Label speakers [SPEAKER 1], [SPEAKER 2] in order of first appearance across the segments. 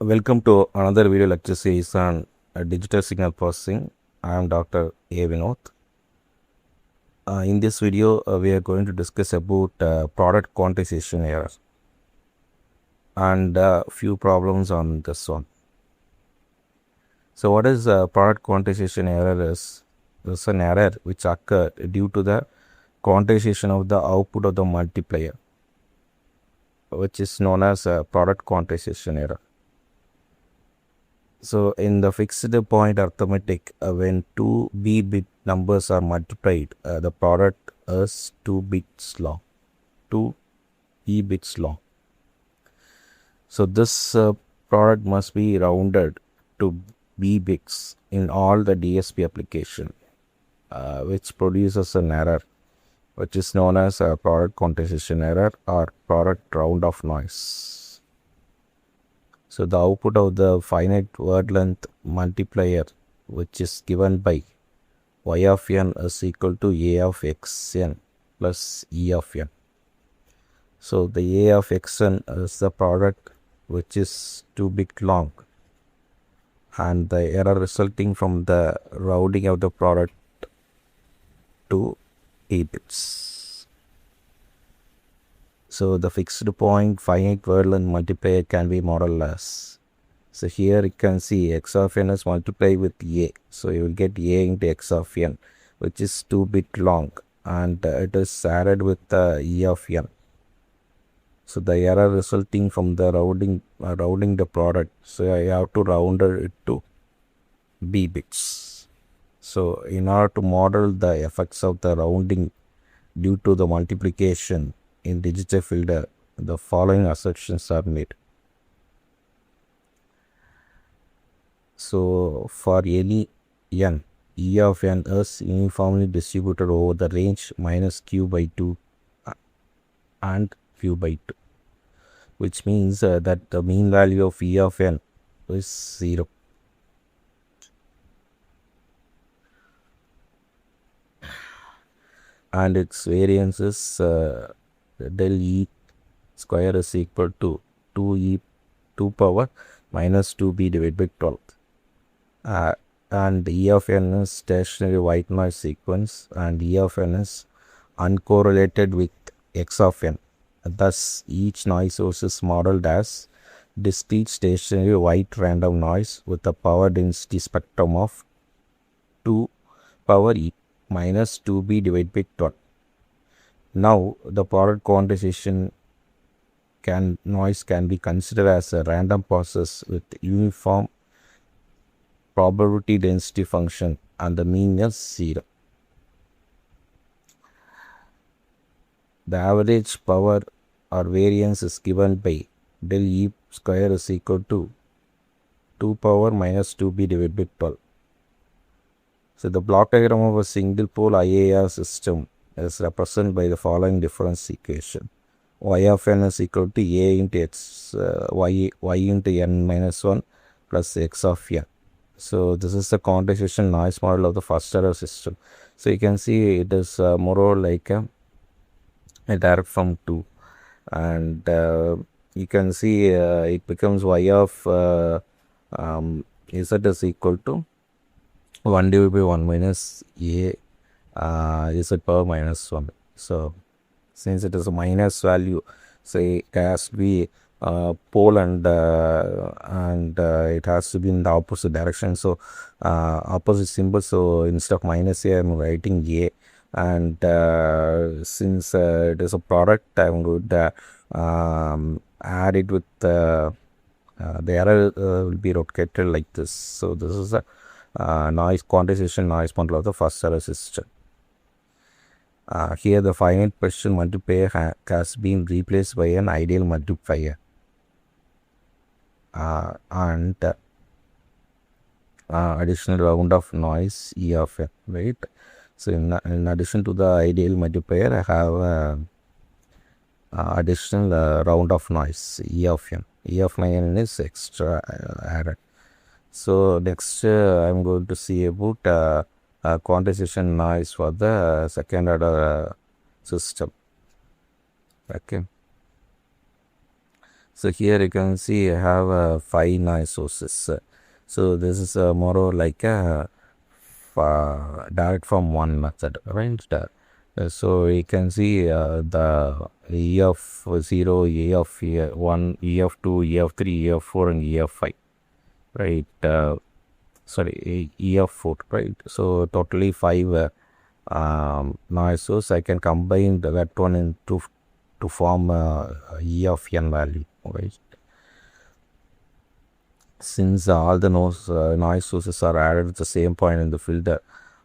[SPEAKER 1] Welcome to another video lecture series on digital signal processing. I am Dr. A. Vinod. In this video, we are going to discuss about product quantization error and a few problems on this one. So, what is product quantization error is? This is an error which occurred due to the quantization of the output of the multiplier, which is known as product quantization error. So in the fixed point arithmetic, when two b-bit numbers are multiplied, the product is 2 bits long, 2 b-bits long. So this product must be rounded to b-bits in all the DSP application, which produces an error, which is known as a product quantization error or product round off noise. So the output of the finite word length multiplier, which is given by y of n is equal to a of xn plus e of n. So the a of xn is the product which is 2 bit long, and the error resulting from the rounding of the product to 8 bits. So the fixed point finite word length multiplier can be modeled as. So here you can see x of n is multiplied with a. So you will get a into x of n, which is 2 bit long, and it is added with e of n. So the error resulting from the rounding the product. So I have to round it to b bits. So in order to model the effects of the rounding due to the multiplication in digital filter, the following assertions are made. So for any n, E of n is uniformly distributed over the range minus q by 2 and q by 2, which means that the mean value of E of n is 0. And its variance is del E square is equal to 2 power minus 2b divided by 12. And E of n is stationary white noise sequence, and E of n is uncorrelated with x of n. Thus, each noise source is modeled as discrete stationary white random noise with a power density spectrum of 2 power e minus 2b divided by 12. Now, the product quantization noise can be considered as a random process with uniform probability density function, and the mean is 0. The average power or variance is given by del E square is equal to 2 power minus 2b divided by 12. So the block diagram of a single pole IAR system is represented by the following difference equation. Y of n is equal to a into x, y into n minus 1 plus x of n. So this is the quantization noise model of the first order system. So you can see it is more or like a direct from 2, and you can see it becomes y of z is equal to 1 divided by 1 minus a z power minus 1. So since it is a minus value, say it has to be pole and it has to be in the opposite direction. So opposite symbol. So instead of minus a, I am writing a, and since it is a product, I am going to add it with the error will be rotated like this. So this is a noise quantization noise model of the first order system. Here the finite precision multiplier has been replaced by an ideal multiplier, and additional round of noise E of n, right? So in addition to the ideal multiplier, I have additional round of noise E of n. E of n is extra added. So next I am going to see about quantization noise for the second order system. Okay. So here you can see I have 5 noise sources. So this is more or like a direct from one method, right? So you can see the E of 0, E of 1, E of 2, E of 3, E of 4 and E of 5, right? Sorry, E of 4, right? So totally 5 noise source. I can combine that one into to form E of n value, right? Since all the noise sources are added at the same point in the filter,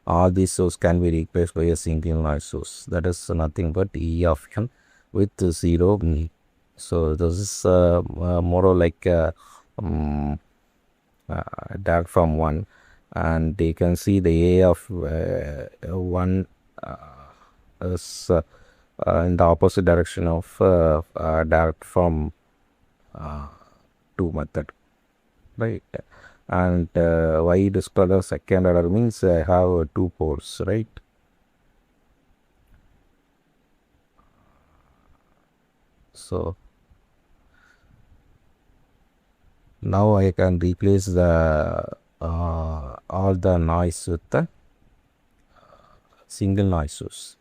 [SPEAKER 1] all these sources can be replaced by a single noise source. That is nothing but E of n with 0. So this is more or like um, that from 1, and you can see the A of 1 is in the opposite direction of direct from 2 method, right? And why it is called a second order means I have 2 poles, right? So now I can replace the all the noise with the single noise source,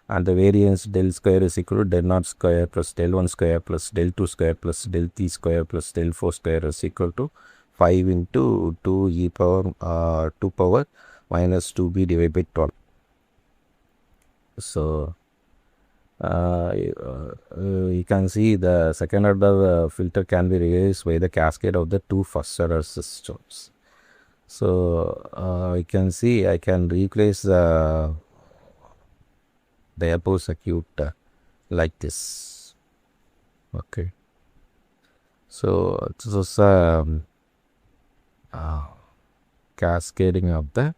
[SPEAKER 1] and the variance del square is equal to del naught square plus del 1 square plus del 2 square plus del 3 square plus del 4 square is equal to 5 into 2 e power 2 power minus 2b divided by 12. So you can see the second order filter can be realized by the cascade of the 2 first order systems. So you can see I can replace the airport circuit like this. Okay. So this is cascading of the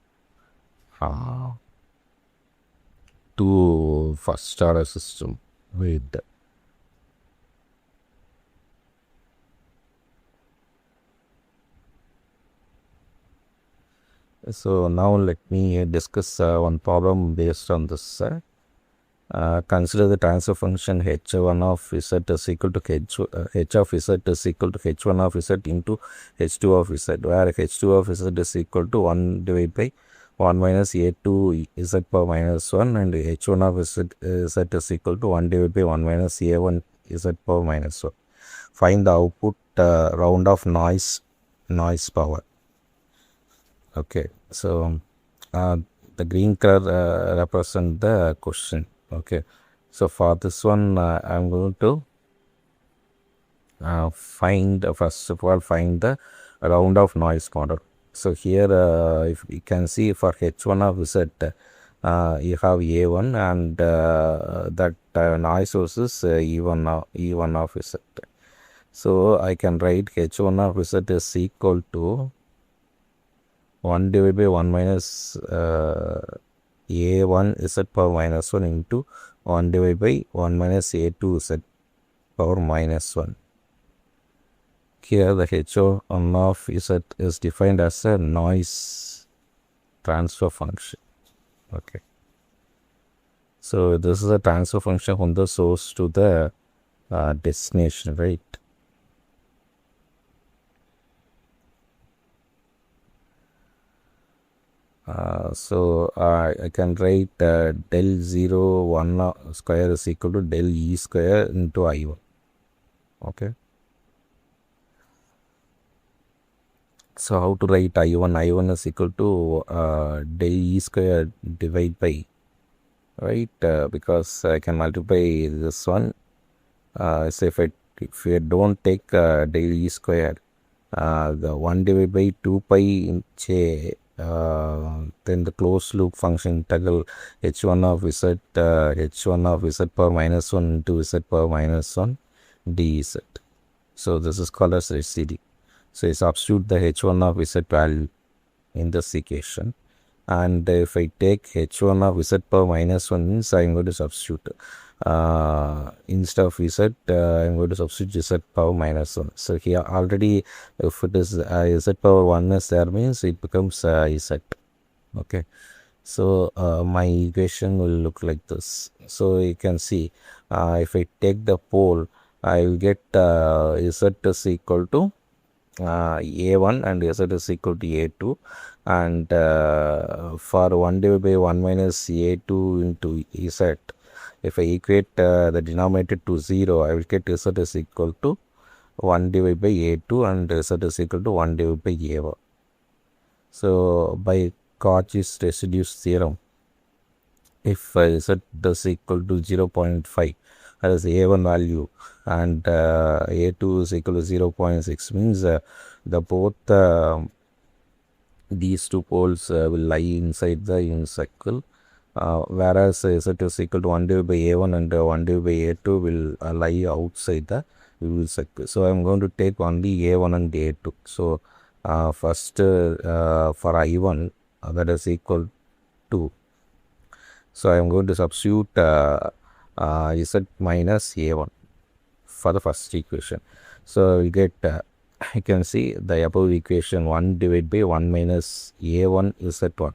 [SPEAKER 1] 2 first order system with so now let me discuss one problem based on this. Consider the transfer function h1 of z is equal to h of z is equal to h1 of z into h2 of z, where h2 of z is equal to 1 divided by 1 minus a2 z power minus 1 and h1 of z is equal to 1 divided by 1 minus a1 z power minus 1. Find the output round of noise power. Okay, so the green color represent the question. Okay, so for this one I'm going to find first of all find the round of noise model. So here if you can see for h1 of z you have a1 and that noise source is e1 of z. So I can write h1 of z is equal to 1 divided by 1 minus a1 z power minus 1 into 1 divided by 1 minus a2 z power minus 1. Here the h1 of z is defined as a noise transfer function. Okay. So this is a transfer function from the source to the destination, right? So I can write del 0 1 square is equal to del e square into I1. Okay. So how to write I1? I1 is equal to del e square divided by, right? Because I can multiply this one. So if I don't take del e square, the 1 divided by 2 pi j, then the closed loop function integral h1 of z h1 of z power minus 1 into z power minus 1 dz. So this is called as HCD. So I substitute the h1 of z value in this equation, and if I take h1 of z power minus 1 means I am going to substitute instead of z I am going to substitute z power minus 1. So here already if it is z power 1 is there means it becomes z. Okay, so my equation will look like this. So you can see if I take the pole I will get Z is equal to A1 and Z is equal to A2, and for 1 divided by 1 minus A2 into Z, if I equate the denominator to 0, I will get Z is equal to 1 divided by A2 and Z is equal to 1 divided by A1. So by Cauchy's residue theorem, if Z is equal to 0.5 as A1 value and A2 is equal to 0.6, means the both these two poles will lie inside the unit circle, whereas Z is equal to 1 divided by A1 and 1 divided by A2 will lie outside the unit circle. So I am going to take only A1 and A2. So first for I1 that is equal to, so I am going to substitute Z minus A1 for the first equation. So we get you can see the above equation 1 divided by 1 minus A1 Z1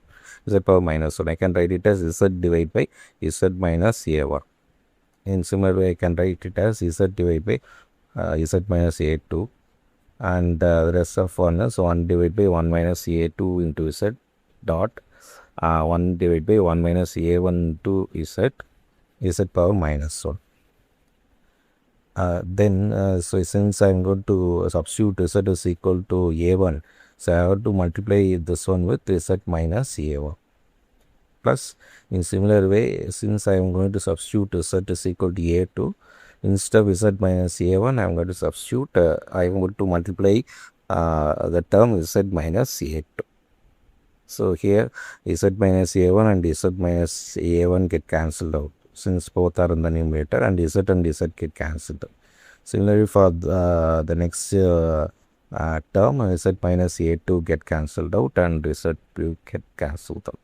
[SPEAKER 1] Z power minus 1. I can write it as Z divided by Z minus A1. In similar way, I can write it as Z divided by Z minus A2, and the rest of 1 is 1 divided by 1 minus A2 into Z dot 1 divided by 1 minus A1 to Z power minus 1. Then so since I am going to substitute Z is equal to A1, so I have to multiply this one with Z minus A1. Plus, in similar way, since I am going to substitute Z is equal to A2, instead of Z minus A1, I am going to substitute, I am going to multiply the term Z minus A2. So here Z minus A1 and Z minus A1 get cancelled out, since both are in the numerator, and Z get cancelled out. Similarly for the next term, Z minus A2 get cancelled out and Z will get cancelled out.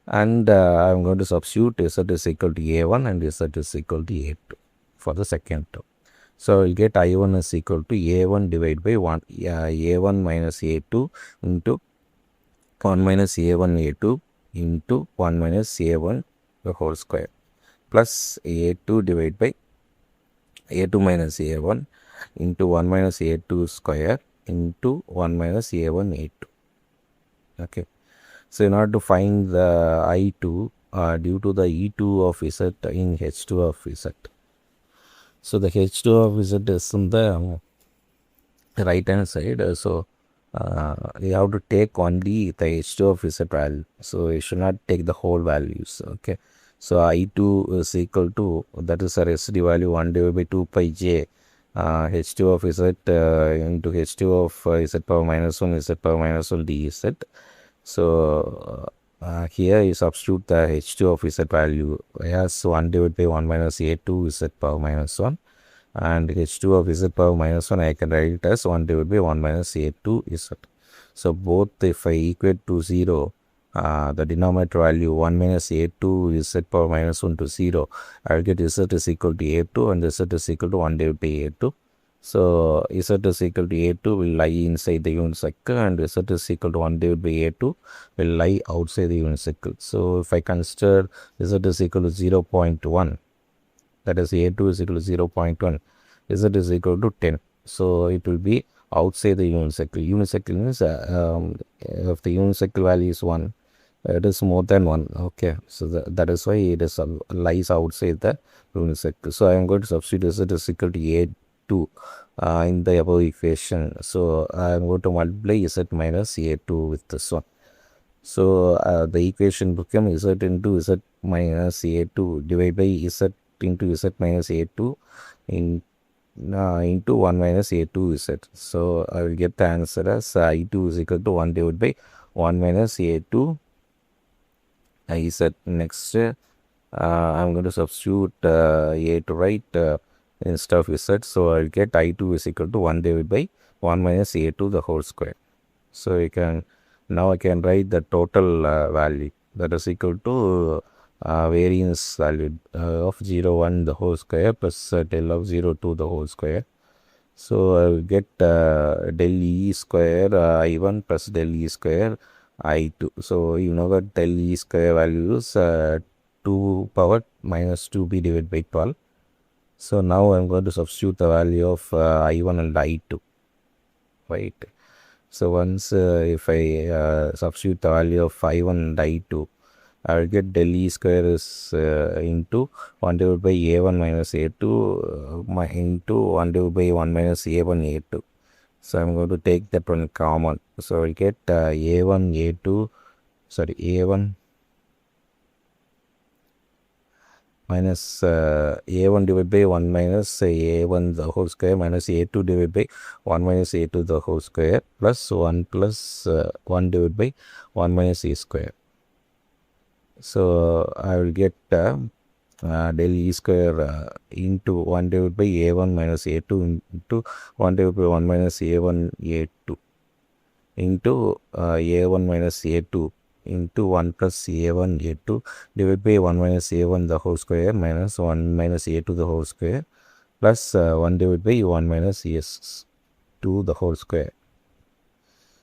[SPEAKER 1] And I am going to substitute Z is equal to A1 and Z is equal to A2 for the second term. So we get I1 is equal to A1 divided by A1 minus A2 into 1 minus A1 A2 into 1 minus A1 the whole square, plus A2 divided by A2 minus A1 into 1 minus A2 square into 1 minus A1 A2. Okay. So in order to find the I2 due to the E2 of Z in H2 of Z. So the H2 of Z is on the right hand side. So you have to take only the H2 of Z value. So you should not take the whole values. Okay. So I2 is equal to, that is a residue value 1 divided by 2 pi j H2 of Z into H2 of Z power minus 1 Z power minus 1 dz. So here you substitute the H2 of Z value as 1 divided by 1 minus A2 Z power minus 1, and H2 of Z power minus 1 I can write it as 1 divided by 1 minus A2 Z. So both, if I equate to 0, the denominator value 1 minus A2 Z power minus 1 to 0, I will get Z is equal to A2 and Z is equal to 1 divided by A2. So Z is equal to A2 will lie inside the unit circle, and Z is equal to 1 divided by A2 will lie outside the unit circle. So if I consider Z is equal to 0.1, that is A2 is equal to 0.1, Z is equal to 10. So it will be outside the unit circle. Unit circle means if the unit circle value is 1, it is more than 1. Okay, so that is why it is lies outside the unit circle. So I am going to substitute Z is equal to A2 in the above equation. So I am going to multiply Z minus A2 with this one. So the equation becomes Z into Z minus A2 divided by Z into Z minus A2 into 1 minus A2 Z. So I will get the answer as I2 is equal to 1 divided by 1 minus A2 Z. Next I am going to substitute A to right instead of Z. So I will get I2 is equal to 1 divided by 1 minus A2 the whole square. So you can, now I can write the total value, that is equal to variance value of 0 1 the whole square plus del of 0 2 the whole square. So I will get del E square I1 plus del E square I2. So you know that del E square value is 2 power minus 2b divided by 12. So now I'm going to substitute the value of I1 and I2, right? So once if I substitute the value of I1 and I2, I will get del E square is into 1 divided by A1 minus A2 into 1 divided by 1 minus A1 A2. So I'm going to take that one common. So I get A1 A2, sorry, A1 minus A1 divided by 1 minus A1 the whole square minus A2 divided by 1 minus A2 the whole square plus 1 plus 1 divided by 1 minus A square. So I will get del E square into 1 divided by A1 minus A2 into 1 divided by 1 minus A1 A2 into A1 minus A2 into 1 plus A1 A2 divided by 1 minus A1 the whole square minus 1 minus A2 the whole square plus 1 divided by 1 minus A2 the whole square.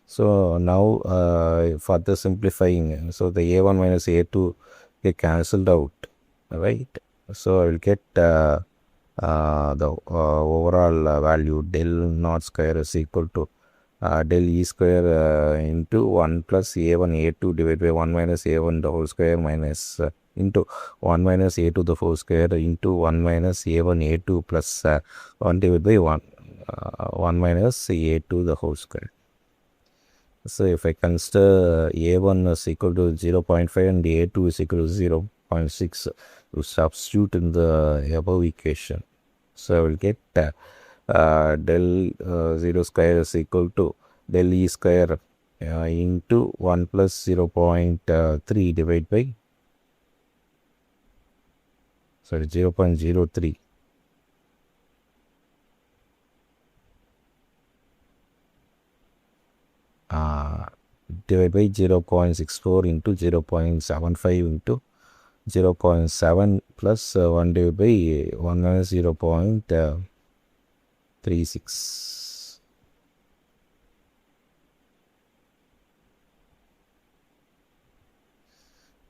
[SPEAKER 1] So now further simplifying, so the A1 minus A2 get cancelled out, right? So I will get the overall value del naught square is equal to del E square into 1 plus A1 A2 divided by 1 minus A1 the whole square minus into 1 minus A2 the whole square into 1 minus A1 A2 plus 1 divided by 1 minus A2 the whole square. So if I consider A1 is equal to 0.5 and A2 is equal to 0.6, to substitute in the above equation. So I will get del 0 square is equal to del E square into 1 plus 0.3 divided by 0.03. Divided by 0.64 into 0.75 into 0.7 plus 1 divided by 1 minus 0.36.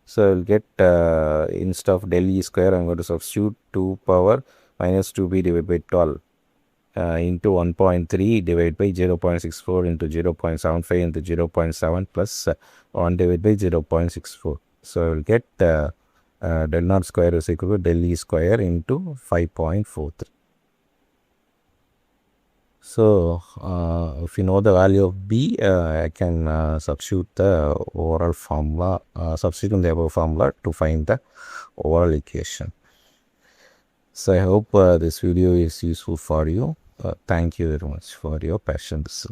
[SPEAKER 1] So I will get instead of del E square, I'm going to substitute 2 power minus 2b divided by 12 into 1.3 divided by 0.64 into 0.75 into 0.7 plus 1 divided by 0.64. So I will get del naught square is equal to del E square into 5.43. So if you know the value of B, I can substitute the overall formula, substitute in the above formula to find the overall equation. So I hope this video is useful for you. Thank you very much for your patience.